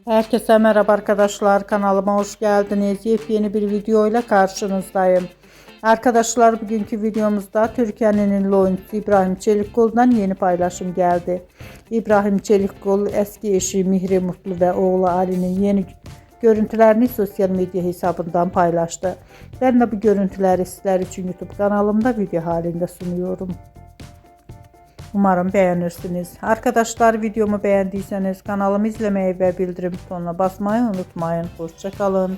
Herkese merhaba arkadaşlar, kanalıma hoş geldiniz. Yepyeni bir video ile karşınızdayım. Arkadaşlar, bugünkü videomuzda Türkiye'nin ünlü oyuncusu İbrahim Çelikkolu'dan yeni paylaşım geldi. İbrahim Çelikkolu eski eşi Mihri Mutlu ve oğlu Ali'nin yeni görüntülerini sosyal medya hesabından paylaştı. Ben de bu görüntüleri sizler için YouTube kanalımda video halinde sunuyorum. Umarım beğenirsiniz. Arkadaşlar, videomu beğendiyseniz kanalımı izlemeyi ve bildirim butonuna basmayı unutmayın. Hoşça kalın.